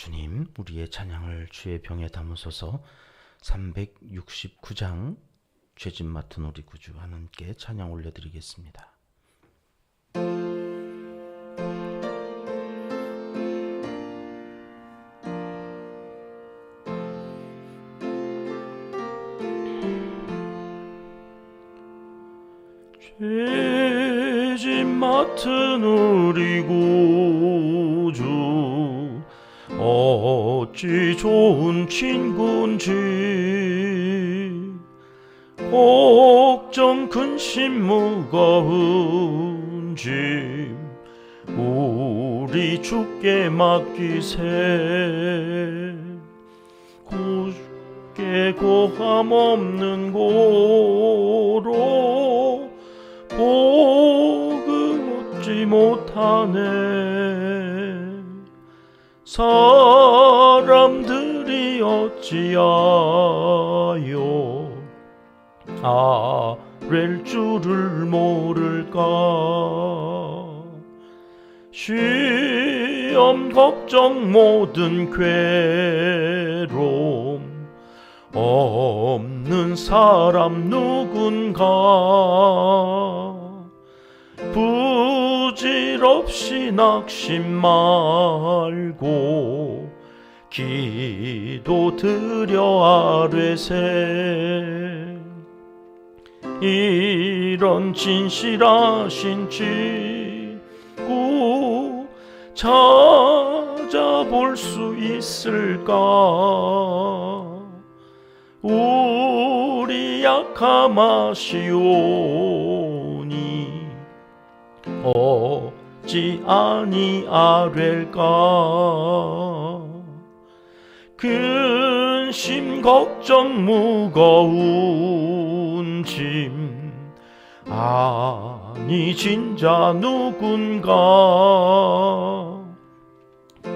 주님, 우리의 찬양을 주의 병에 담으소서. 369장 죄짐 맡은 우리 구주 하나님께 찬양 올려드리겠습니다. 죄짐 맡은 우리 구주 어찌 좋은 친구인지, 걱정 근심 무거운 짐 우리 주께 맡기세. 굳게 고함 없는 고로 복음 얻지 못하네. 사람들이 어찌하여 아랠 줄을 모를까. 시험 걱정 모든 괴로움 없는 사람 누군가. 부질없이 낙심 말고 기도 드려 아뢰세. 이런 진실하신 친구 찾아볼 수 있을까. 우리 약함 아시오니 어찌 아니아랠까. 근심 걱정 무거운 짐 아니 진자 누군가.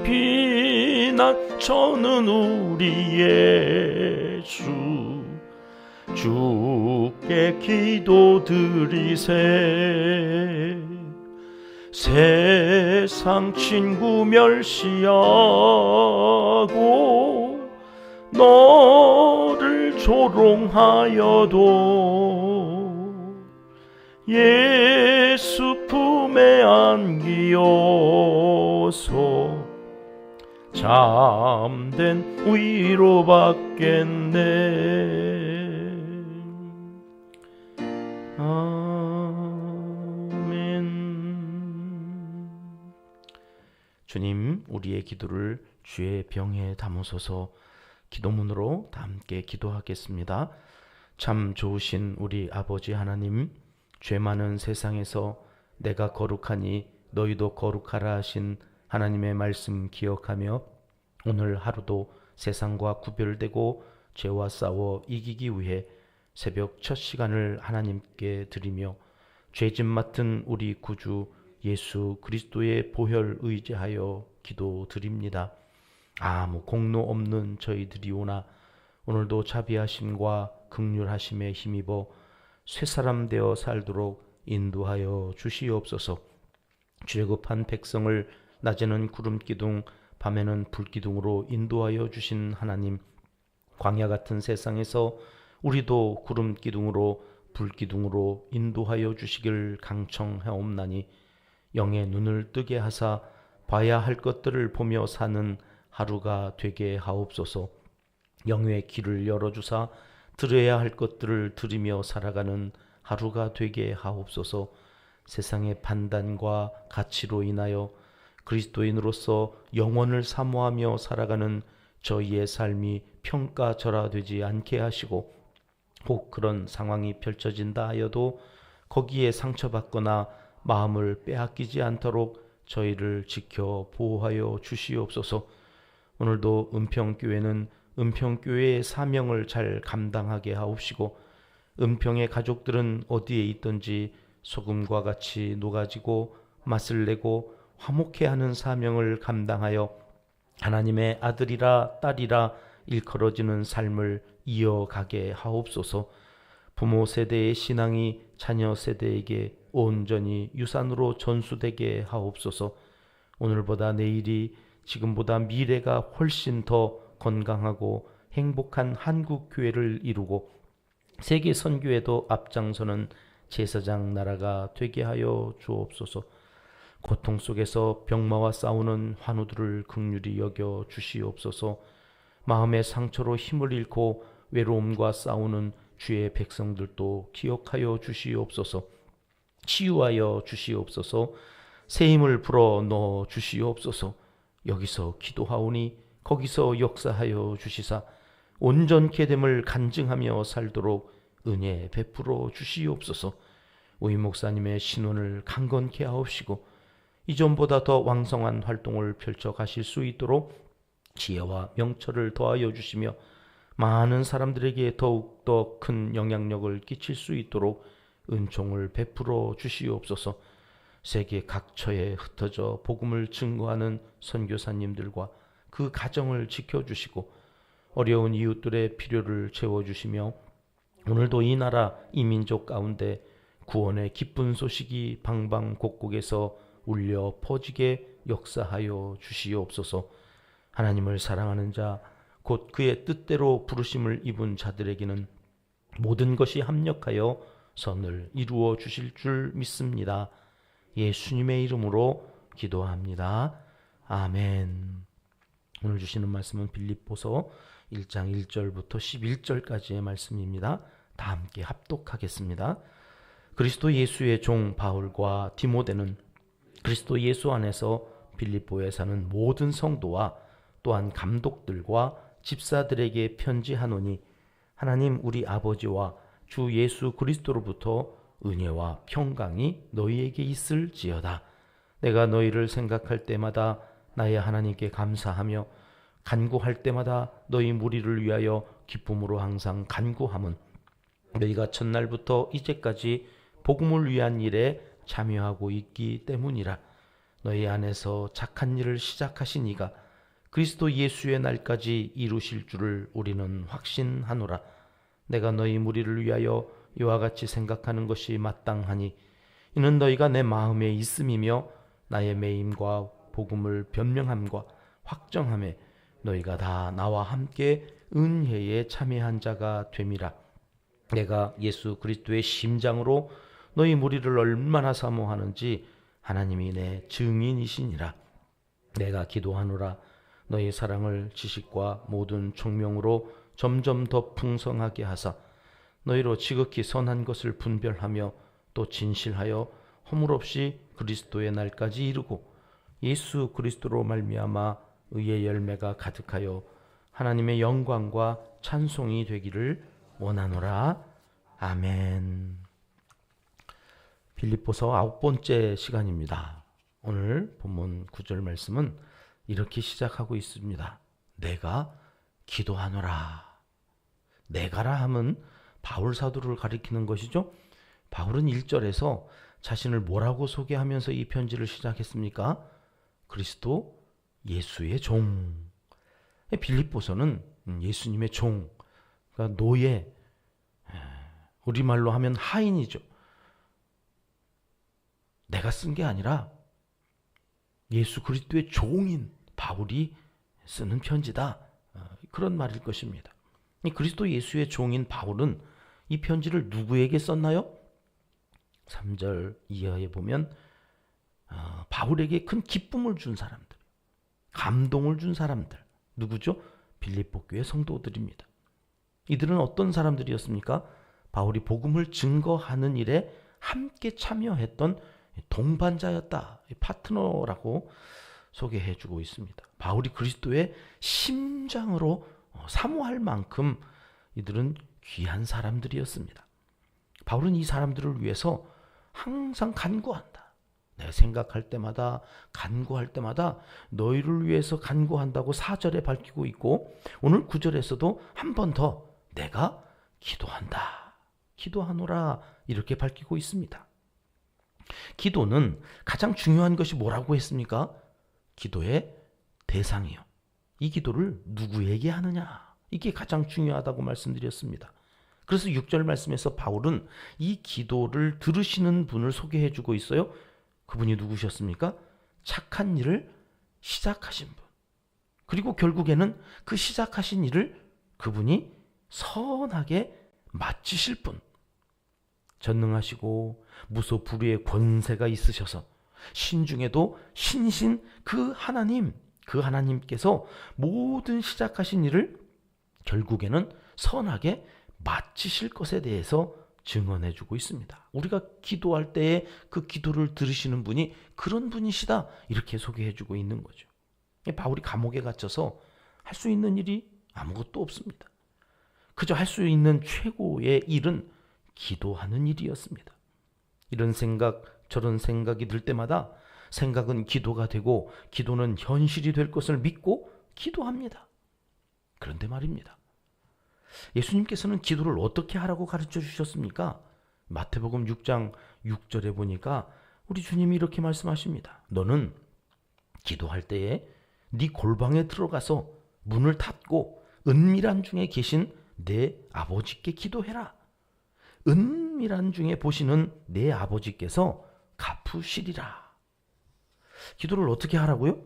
비난처는 우리 예수 주께 기도드리세. 세상 친구 멸시하고 너를 조롱하여도 예수 품에 안기어서 참된 위로받겠네. 주님, 우리의 기도를 주의 병에 담으소서. 기도문으로 다 함께 기도하겠습니다. 참 좋으신 우리 아버지 하나님, 죄 많은 세상에서 내가 거룩하니 너희도 거룩하라 하신 하나님의 말씀 기억하며 오늘 하루도 세상과 구별되고 죄와 싸워 이기기 위해 새벽 첫 시간을 하나님께 드리며 죄짐 맡은 우리 구주 예수 그리스도의 보혈 의지하여 기도드립니다. 아무 공로 없는 저희들이오나 오늘도 자비하심과 긍휼하심에 힘입어 쇠사람 되어 살도록 인도하여 주시옵소서. 죄급한 백성을 낮에는 구름기둥 밤에는 불기둥으로 인도하여 주신 하나님, 광야 같은 세상에서 우리도 구름기둥으로 불기둥으로 인도하여 주시길 강청하옵나니 영의 눈을 뜨게 하사 봐야 할 것들을 보며 사는 하루가 되게 하옵소서. 영의 귀를 열어주사 들어야 할 것들을 들으며 살아가는 하루가 되게 하옵소서. 세상의 판단과 가치로 인하여 그리스도인으로서 영원을 사모하며 살아가는 저희의 삶이 평가절하되지 않게 하시고, 혹 그런 상황이 펼쳐진다 하여도 거기에 상처받거나 마음을 빼앗기지 않도록 저희를 지켜 보호하여 주시옵소서. 오늘도 은평교회는 은평교회의 사명을 잘 감당하게 하옵시고, 은평의 가족들은 어디에 있든지 소금과 같이 녹아지고 맛을 내고 화목해하는 사명을 감당하여 하나님의 아들이라 딸이라 일컬어지는 삶을 이어가게 하옵소서. 부모 세대의 신앙이 자녀 세대에게 온전히 유산으로 전수되게 하옵소서. 오늘보다 내일이 지금보다 미래가 훨씬 더 건강하고 행복한 한국 교회를 이루고 세계 선교에도 앞장서는 제사장 나라가 되게 하여 주옵소서. 고통 속에서 병마와 싸우는 환우들을 긍휼히 여겨 주시옵소서. 마음의 상처로 힘을 잃고 외로움과 싸우는 주의 백성들도 기억하여 주시옵소서. 치유하여 주시옵소서. 새 힘을 불어 넣어 주시옵소서. 여기서 기도하오니 거기서 역사하여 주시사 온전케 됨을 간증하며 살도록 은혜 베풀어 주시옵소서. 오임 목사님의 신원을 강건케 하옵시고 이전보다 더 왕성한 활동을 펼쳐 가실 수 있도록 지혜와 명철을 더하여 주시며 많은 사람들에게 더욱더 큰 영향력을 끼칠 수 있도록 은총을 베풀어 주시옵소서. 세계 각처에 흩어져 복음을 증거하는 선교사님들과 그 가정을 지켜주시고 어려운 이웃들의 필요를 채워주시며 오늘도 이 나라 이 민족 가운데 구원의 기쁜 소식이 방방곡곡에서 울려 퍼지게 역사하여 주시옵소서. 하나님을 사랑하는 자 곧 그의 뜻대로 부르심을 입은 자들에게는 모든 것이 합력하여 선을 이루어 주실 줄 믿습니다. 예수님의 이름으로 기도합니다. 아멘. 오늘 주시는 말씀은 빌립보서 1장 1절부터 11절까지의 말씀입니다. 다 함께 합독하겠습니다. 그리스도 예수의 종 바울과 디모데는 그리스도 예수 안에서 빌립보에 사는 모든 성도와 또한 감독들과 집사들에게 편지하노니 하나님 우리 아버지와 주 예수 그리스도로부터 은혜와 평강이 너희에게 있을지어다. 내가 너희를 생각할 때마다 나의 하나님께 감사하며 간구할 때마다 너희 무리를 위하여 기쁨으로 항상 간구함은 너희가 첫날부터 이제까지 복음을 위한 일에 참여하고 있기 때문이라. 너희 안에서 착한 일을 시작하신 이가 그리스도 예수의 날까지 이루실 줄을 우리는 확신하노라. 내가 너희 무리를 위하여 이와 같이 생각하는 것이 마땅하니 이는 너희가 내 마음에 있음이며 나의 매임과 복음을 변명함과 확정함에 너희가 다 나와 함께 은혜에 참여한 자가 됨이라. 내가 예수 그리스도의 심장으로 너희 무리를 얼마나 사모하는지 하나님이 내 증인이시니라. 내가 기도하노라. 너희 사랑을 지식과 모든 총명으로 점점 더 풍성하게 하사 너희로 지극히 선한 것을 분별하며 또 진실하여 허물 없이 그리스도의 날까지 이루고 예수 그리스도로 말미암아 의의 열매가 가득하여 하나님의 영광과 찬송이 되기를 원하노라. 아멘. 빌립보서 9번째 시간입니다. 오늘 본문 9절 말씀은 이렇게 시작하고 있습니다. 내가 기도하노라. 내가라 함은 바울 사도를 가리키는 것이죠. 바울은 1절에서 자신을 뭐라고 소개하면서 이 편지를 시작했습니까? 그리스도 예수의 종. 빌립보서는 예수님의 종, 그러니까 노예, 우리말로 하면 하인이죠. 내가 쓴 게 아니라 예수 그리스도의 종인 바울이 쓰는 편지다. 그런 말일 것입니다. 이 그리스도 예수의 종인 바울은 이 편지를 누구에게 썼나요? 3절 이하에 보면 바울에게 큰 기쁨을 준 사람들, 감동을 준 사람들, 누구죠? 빌립보 교회 성도들입니다. 이들은 어떤 사람들이었습니까? 바울이 복음을 증거하는 일에 함께 참여했던 동반자였다. 파트너라고 소개해주고 있습니다. 바울이 그리스도의 심장으로 사모할 만큼 이들은 귀한 사람들이었습니다. 바울은 이 사람들을 위해서 항상 간구한다. 내가 생각할 때마다 간구할 때마다 너희를 위해서 간구한다고 4절에 밝히고 있고 오늘 9절에서도 한 번 더 내가 기도한다. 기도하노라 이렇게 밝히고 있습니다. 기도는 가장 중요한 것이 뭐라고 했습니까? 기도의 대상이요. 이 기도를 누구에게 하느냐? 이게 가장 중요하다고 말씀드렸습니다. 그래서 6절 말씀에서 바울은 이 기도를 들으시는 분을 소개해주고 있어요. 그분이 누구셨습니까? 착한 일을 시작하신 분. 그리고 결국에는 그 시작하신 일을 그분이 선하게 마치실 분, 전능하시고 무소불위의 권세가 있으셔서 신중에도 신신 그 하나님께서 모든 시작하신 일을 결국에는 선하게 마치실 것에 대해서 증언해 주고 있습니다. 우리가 기도할 때에 그 기도를 들으시는 분이 그런 분이시다, 이렇게 소개해 주고 있는 거죠. 바울이 감옥에 갇혀서 할 수 있는 일이 아무것도 없습니다. 그저 할 수 있는 최고의 일은 기도하는 일이었습니다. 이런 생각 저런 생각이 들 때마다 생각은 기도가 되고 기도는 현실이 될 것을 믿고 기도합니다. 그런데 말입니다, 예수님께서는 기도를 어떻게 하라고 가르쳐 주셨습니까? 마태복음 6장 6절에 보니까 우리 주님이 이렇게 말씀하십니다. 너는 기도할 때에 네 골방에 들어가서 문을 닫고 은밀한 중에 계신 내 아버지께 기도해라. 은밀한 중에 보시는 내 아버지께서 갚으시리라. 기도를 어떻게 하라고요?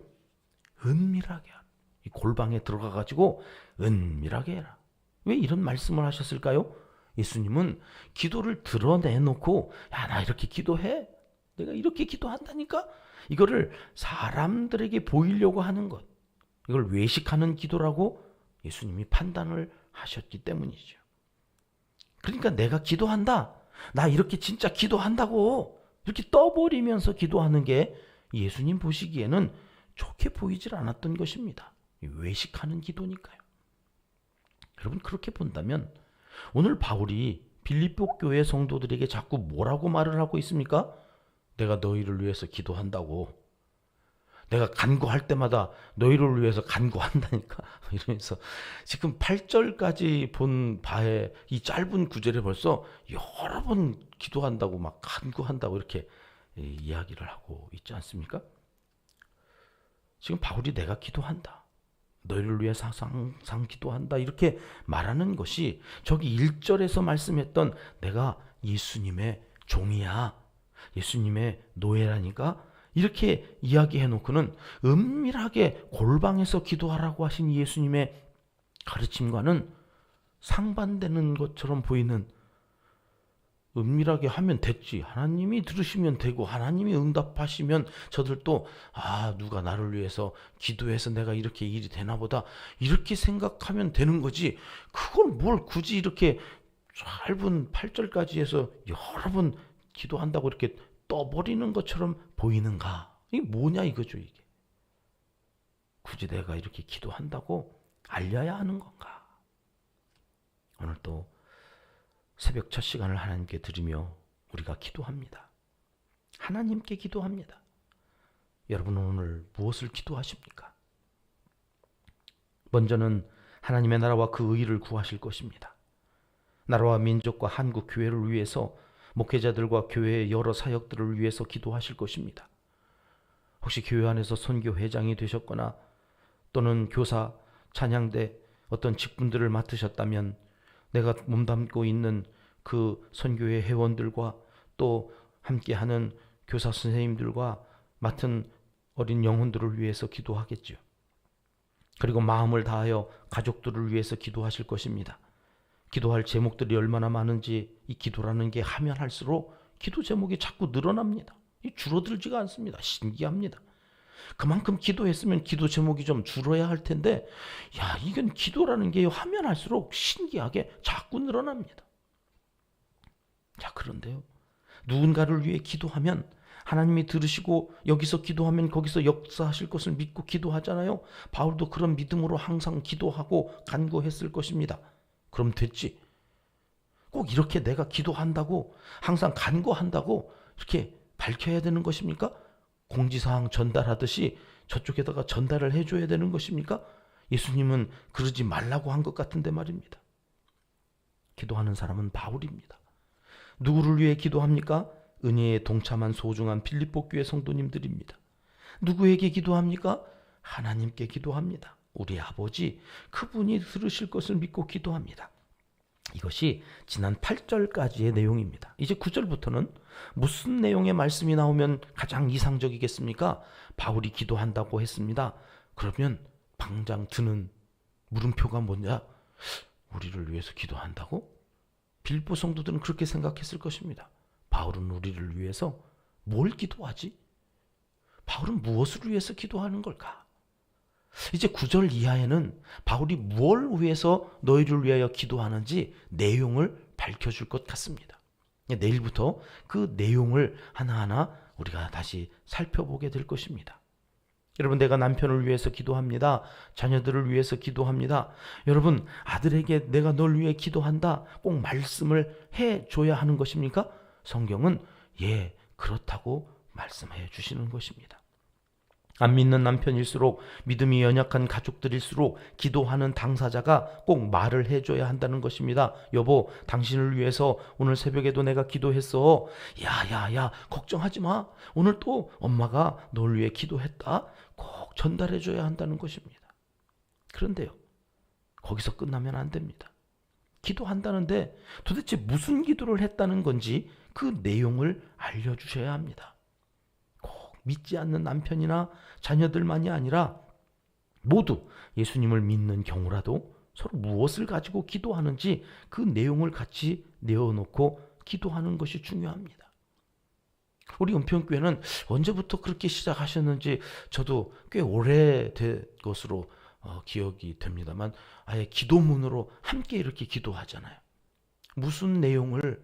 은밀하게 하라. 이 골방에 들어가가지고 은밀하게 해라. 왜 이런 말씀을 하셨을까요? 예수님은 기도를 드러내놓고, 야, 나 이렇게 기도해, 내가 이렇게 기도한다니까, 이거를 사람들에게 보이려고 하는 것, 이걸 외식하는 기도라고 예수님이 판단을 하셨기 때문이죠. 그러니까 내가 기도한다, 나 이렇게 진짜 기도한다고 이렇게 떠버리면서 기도하는 게 예수님 보시기에는 좋게 보이질 않았던 것입니다. 외식하는 기도니까요. 여러분, 그렇게 본다면 오늘 바울이 빌립보 교회 성도들에게 자꾸 뭐라고 말을 하고 있습니까? 내가 너희를 위해서 기도한다고, 내가 간구할 때마다 너희를 위해서 간구한다니까, 이러면서 지금 8절까지 본 바에 이 짧은 구절에 벌써 여러 번 기도한다고, 막 간구한다고 이렇게 이야기를 하고 있지 않습니까? 지금 바울이 내가 기도한다, 너희를 위해서 항상 기도한다, 이렇게 말하는 것이 저기 1절에서 말씀했던 내가 예수님의 종이야, 예수님의 노예라니까, 이렇게 이야기해 놓고는 은밀하게 골방에서 기도하라고 하신 예수님의 가르침과는 상반되는 것처럼 보이는, 은밀하게 하면 됐지, 하나님이 들으시면 되고 하나님이 응답하시면 저들도 누가 나를 위해서 기도해서 내가 이렇게 일이 되나 보다, 이렇게 생각하면 되는 거지, 그걸 뭘 굳이 이렇게 짧은 8절까지 해서 여러 번 기도한다고 이렇게 떠버리는 것처럼 보이는가? 이게 뭐냐 이거죠. 이게 굳이 내가 이렇게 기도한다고 알려야 하는 건가? 오늘 또 새벽 첫 시간을 하나님께 드리며 우리가 기도합니다. 하나님께 기도합니다. 여러분은 오늘 무엇을 기도하십니까? 먼저는 하나님의 나라와 그 의를 구하실 것입니다. 나라와 민족과 한국 교회를 위해서, 목회자들과 교회의 여러 사역들을 위해서 기도하실 것입니다. 혹시 교회 안에서 선교회장이 되셨거나 또는 교사, 찬양대 어떤 직분들을 맡으셨다면 내가 몸담고 있는 그 선교회 회원들과 또 함께하는 교사 선생님들과 맡은 어린 영혼들을 위해서 기도하겠죠. 그리고 마음을 다하여 가족들을 위해서 기도하실 것입니다. 기도할 제목들이 얼마나 많은지 이 기도라는 게 하면 할수록 기도 제목이 자꾸 늘어납니다. 줄어들지가 않습니다. 신기합니다. 그만큼 기도했으면 기도 제목이 좀 줄어야 할 텐데, 이건 기도라는 게 하면 할수록 신기하게 자꾸 늘어납니다. 자, 그런데요, 누군가를 위해 기도하면 하나님이 들으시고 여기서 기도하면 거기서 역사하실 것을 믿고 기도하잖아요. 바울도 그런 믿음으로 항상 기도하고 간구했을 것입니다. 그럼 됐지. 꼭 이렇게 내가 기도한다고, 항상 간구한다고 이렇게 밝혀야 되는 것입니까? 공지사항 전달하듯이 저쪽에다가 전달을 해줘야 되는 것입니까? 예수님은 그러지 말라고 한 것 같은데 말입니다. 기도하는 사람은 바울입니다. 누구를 위해 기도합니까? 은혜에 동참한 소중한 빌립보 교회 성도님들입니다. 누구에게 기도합니까? 하나님께 기도합니다. 우리 아버지, 그분이 들으실 것을 믿고 기도합니다. 이것이 지난 8절까지의 내용입니다. 이제 9절부터는 무슨 내용의 말씀이 나오면 가장 이상적이겠습니까? 바울이 기도한다고 했습니다. 그러면 당장 드는 물음표가 뭐냐? 우리를 위해서 기도한다고? 빌립보 성도들은 그렇게 생각했을 것입니다. 바울은 우리를 위해서 뭘 기도하지? 바울은 무엇을 위해서 기도하는 걸까? 이제 9절 이하에는 바울이 뭘 위해서 너희를 위하여 기도하는지 내용을 밝혀줄 것 같습니다. 내일부터 그 내용을 하나하나 우리가 다시 살펴보게 될 것입니다. 여러분, 내가 남편을 위해서 기도합니다. 자녀들을 위해서 기도합니다. 여러분, 아들에게 내가 널 위해 기도한다. 꼭 말씀을 해줘야 하는 것입니까? 성경은 예, 그렇다고 말씀해 주시는 것입니다. 안 믿는 남편일수록 믿음이 연약한 가족들일수록 기도하는 당사자가 꼭 말을 해줘야 한다는 것입니다. 여보, 당신을 위해서 오늘 새벽에도 내가 기도했어. 야, 걱정하지 마. 오늘 또 엄마가 널 위해 기도했다. 꼭 전달해줘야 한다는 것입니다. 그런데요, 거기서 끝나면 안 됩니다. 기도한다는데 도대체 무슨 기도를 했다는 건지 그 내용을 알려주셔야 합니다. 꼭 믿지 않는 남편이나 자녀들만이 아니라 모두 예수님을 믿는 경우라도 서로 무엇을 가지고 기도하는지 그 내용을 같이 내어놓고 기도하는 것이 중요합니다. 우리 은평교회는 언제부터 그렇게 시작하셨는지 저도 꽤 오래된 것으로 기억이 됩니다만 아예 기도문으로 함께 이렇게 기도하잖아요. 무슨 내용을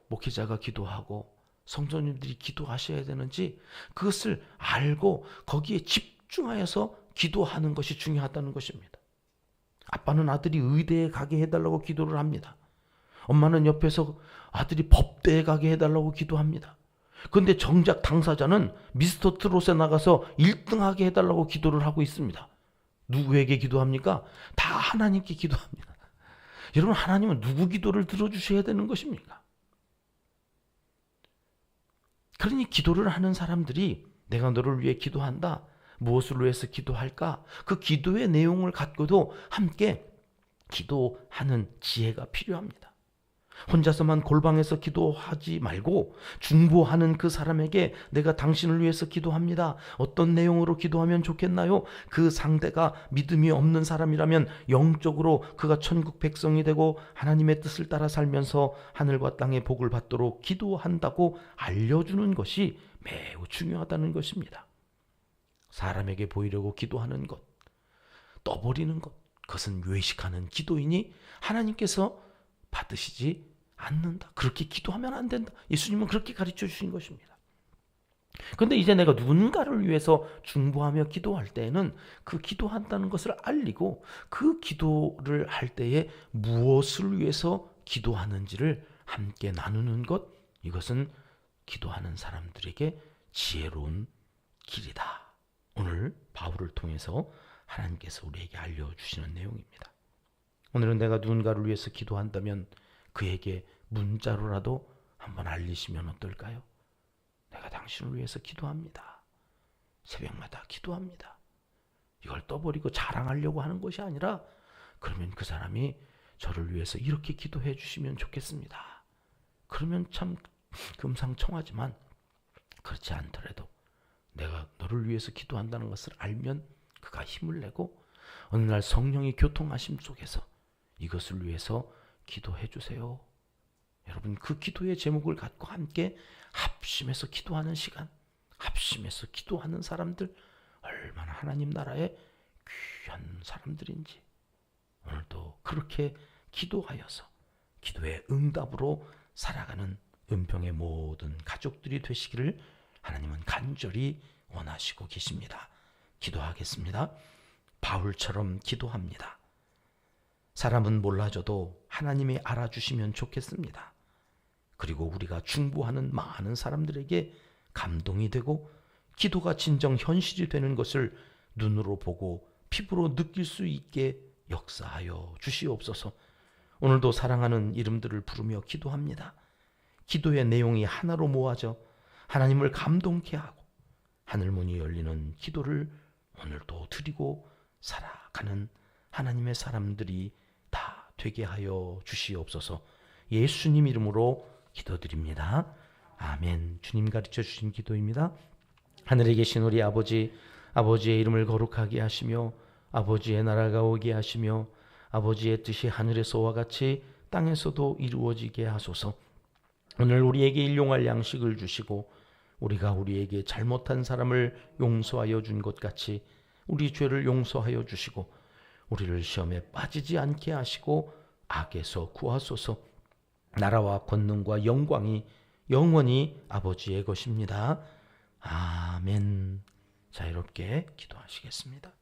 목회자가 기도하고 성도님들이 기도하셔야 되는지 그것을 알고 거기에 집중하여서 기도하는 것이 중요하다는 것입니다. 아빠는 아들이 의대에 가게 해달라고 기도를 합니다. 엄마는 옆에서 아들이 법대에 가게 해달라고 기도합니다. 그런데 정작 당사자는 미스터 트롯에 나가서 1등하게 해달라고 기도를 하고 있습니다. 누구에게 기도합니까? 다 하나님께 기도합니다. 여러분, 하나님은 누구 기도를 들어주셔야 되는 것입니까? 그러니 기도를 하는 사람들이 내가 너를 위해 기도한다. 무엇을 위해서 기도할까? 그 기도의 내용을 갖고도 함께 기도하는 지혜가 필요합니다. 혼자서만 골방에서 기도하지 말고 중보하는 그 사람에게 내가 당신을 위해서 기도합니다. 어떤 내용으로 기도하면 좋겠나요? 그 상대가 믿음이 없는 사람이라면 영적으로 그가 천국 백성이 되고 하나님의 뜻을 따라 살면서 하늘과 땅의 복을 받도록 기도한다고 알려주는 것이 매우 중요하다는 것입니다. 사람에게 보이려고 기도하는 것, 떠버리는 것, 그것은 외식하는 기도이니 하나님께서 받으시지 않는다. 그렇게 기도하면 안 된다. 예수님은 그렇게 가르쳐 주신 것입니다. 그런데 이제 내가 누군가를 위해서 중보하며 기도할 때에는 그 기도한다는 것을 알리고 그 기도를 할 때에 무엇을 위해서 기도하는지를 함께 나누는 것, 이것은 기도하는 사람들에게 지혜로운 길이다. 오늘 바울을 통해서 하나님께서 우리에게 알려주시는 내용입니다. 오늘은 내가 누군가를 위해서 기도한다면 그에게 문자로라도 한번 알리시면 어떨까요? 내가 당신을 위해서 기도합니다. 새벽마다 기도합니다. 이걸 떠버리고 자랑하려고 하는 것이 아니라 그러면 그 사람이 저를 위해서 이렇게 기도해 주시면 좋겠습니다. 그러면 참 금상첨화지만 그렇지 않더라도 내가 너를 위해서 기도한다는 것을 알면 그가 힘을 내고 어느 날 성령의 교통하심 속에서 이것을 위해서 기도해 주세요. 여러분, 그 기도의 제목을 갖고 함께 합심해서 기도하는 시간, 합심해서 기도하는 사람들, 얼마나 하나님 나라의 귀한 사람들인지 오늘도 그렇게 기도하여서 기도의 응답으로 살아가는 은평의 모든 가족들이 되시기를 하나님은 간절히 원하시고 계십니다. 기도하겠습니다. 바울처럼 기도합니다. 사람은 몰라줘도 하나님이 알아주시면 좋겠습니다. 그리고 우리가 중보하는 많은 사람들에게 감동이 되고 기도가 진정 현실이 되는 것을 눈으로 보고 피부로 느낄 수 있게 역사하여 주시옵소서. 오늘도 사랑하는 이름들을 부르며 기도합니다. 기도의 내용이 하나로 모아져 하나님을 감동케 하고 하늘문이 열리는 기도를 오늘도 드리고 살아가는 하나님의 사람들이 다 되게 하여 주시옵소서. 예수님 이름으로 기도드립니다. 아멘. 주님 가르쳐 주신 기도입니다. 하늘에 계신 우리 아버지, 아버지의 이름을 거룩하게 하시며 아버지의 나라가 오게 하시며 아버지의 뜻이 하늘에서와 같이 땅에서도 이루어지게 하소서. 오늘 우리에게 일용할 양식을 주시고 우리가 우리에게 잘못한 사람을 용서하여 준 것 같이 우리 죄를 용서하여 주시고 우리를 시험에 빠지지 않게 하시고 악에서 구하소서. 나라와 권능과 영광이 영원히 아버지의 것입니다. 아멘. 자유롭게 기도하시겠습니다.